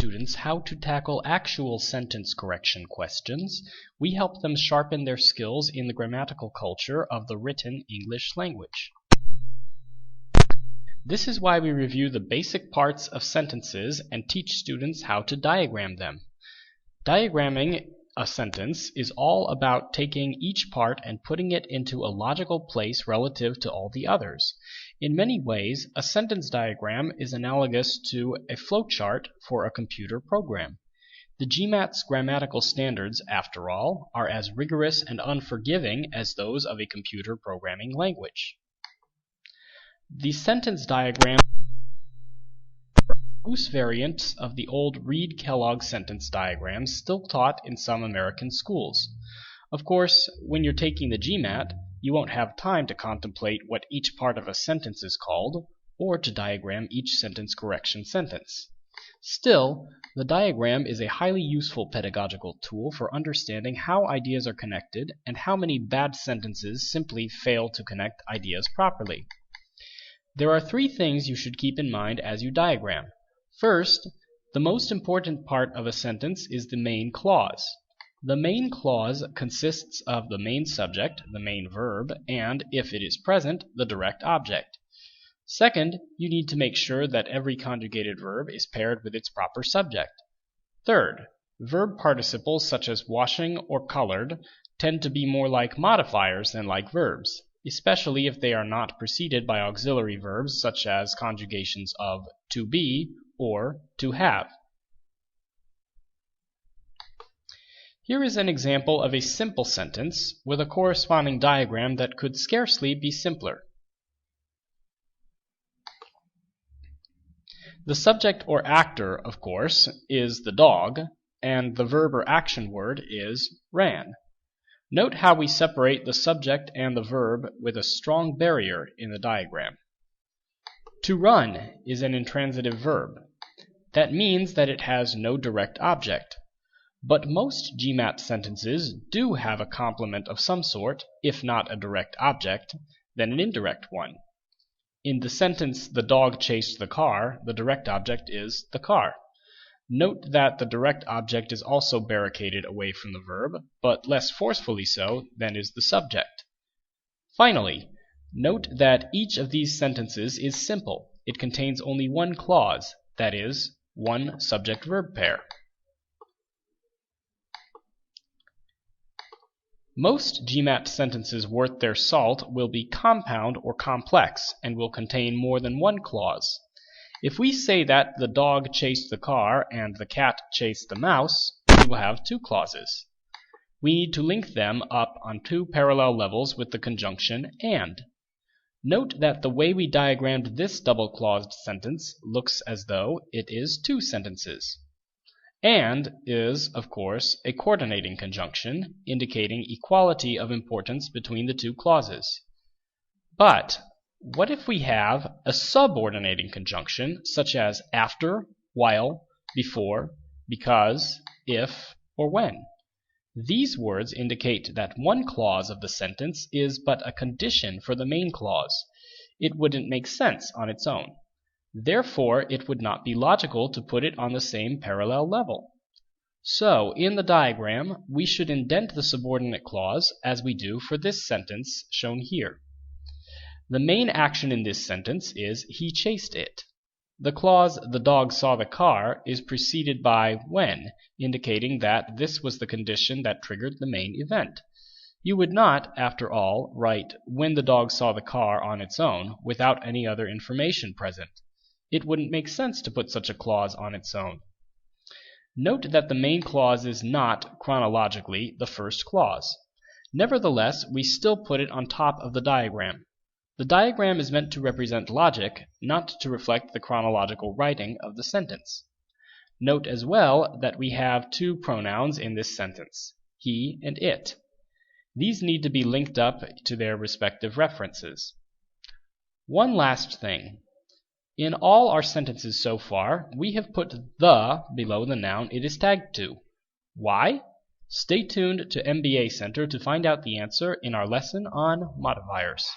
students how to tackle actual sentence correction questions, we help them sharpen their skills in the grammatical culture of the written English language. This is why we review the basic parts of sentences and teach students how to diagram them. Diagramming a sentence is all about taking each part and putting it into a logical place relative to all the others. In many ways, a sentence diagram is analogous to a flowchart for a computer program. The GMAT's grammatical standards, after all, are as rigorous and unforgiving as those of a computer programming language. The sentence diagram loose variants of the old Reed-Kellogg sentence diagrams still taught in some American schools. Of course, when you're taking the GMAT, you won't have time to contemplate what each part of a sentence is called, or to diagram each sentence correction sentence. Still, the diagram is a highly useful pedagogical tool for understanding how ideas are connected and how many bad sentences simply fail to connect ideas properly. There are three things you should keep in mind as you diagram. First, the most important part of a sentence is the main clause. The main clause consists of the main subject, the main verb, and, if it is present, the direct object. Second, you need to make sure that every conjugated verb is paired with its proper subject. Third, verb participles such as washing or colored tend to be more like modifiers than like verbs, especially if they are not preceded by auxiliary verbs such as conjugations of to be or to have. Here is an example of a simple sentence with a corresponding diagram that could scarcely be simpler. The subject or actor, of course, is the dog, and the verb or action word is ran. Note how we separate the subject and the verb with a strong barrier in the diagram. To run is an intransitive verb. That means that it has no direct object. But most GMAT sentences do have a complement of some sort, if not a direct object, then an indirect one. In the sentence, "The dog chased the car," the direct object is the car. Note that the direct object is also barricaded away from the verb, but less forcefully so than is the subject. Finally, note that each of these sentences is simple. It contains only one clause, that is, one subject-verb pair. Most GMAT sentences worth their salt will be compound or complex and will contain more than one clause. If we say that the dog chased the car and the cat chased the mouse, we will have two clauses. We need to link them up on two parallel levels with the conjunction and. Note that the way we diagrammed this double-claused sentence looks as though it is two sentences. And is, of course, a coordinating conjunction, indicating equality of importance between the two clauses. But what if we have a subordinating conjunction, such as after, while, before, because, if, or when? These words indicate that one clause of the sentence is but a condition for the main clause. It wouldn't make sense on its own. Therefore, it would not be logical to put it on the same parallel level. So, in the diagram, we should indent the subordinate clause as we do for this sentence shown here. The main action in this sentence is he chased it. The clause "the dog saw the car" is preceded by when, indicating that this was the condition that triggered the main event. You would not, after all, write "when the dog saw the car" on its own, without any other information present. It wouldn't make sense to put such a clause on its own. Note that the main clause is not, chronologically, the first clause. Nevertheless, we still put it on top of the diagram. The diagram is meant to represent logic, not to reflect the chronological writing of the sentence. Note as well that we have two pronouns in this sentence, he and it. These need to be linked up to their respective references. One last thing. In all our sentences so far, we have put "the" below the noun it is tagged to. Why? Stay tuned to MBA Center to find out the answer in our lesson on modifiers.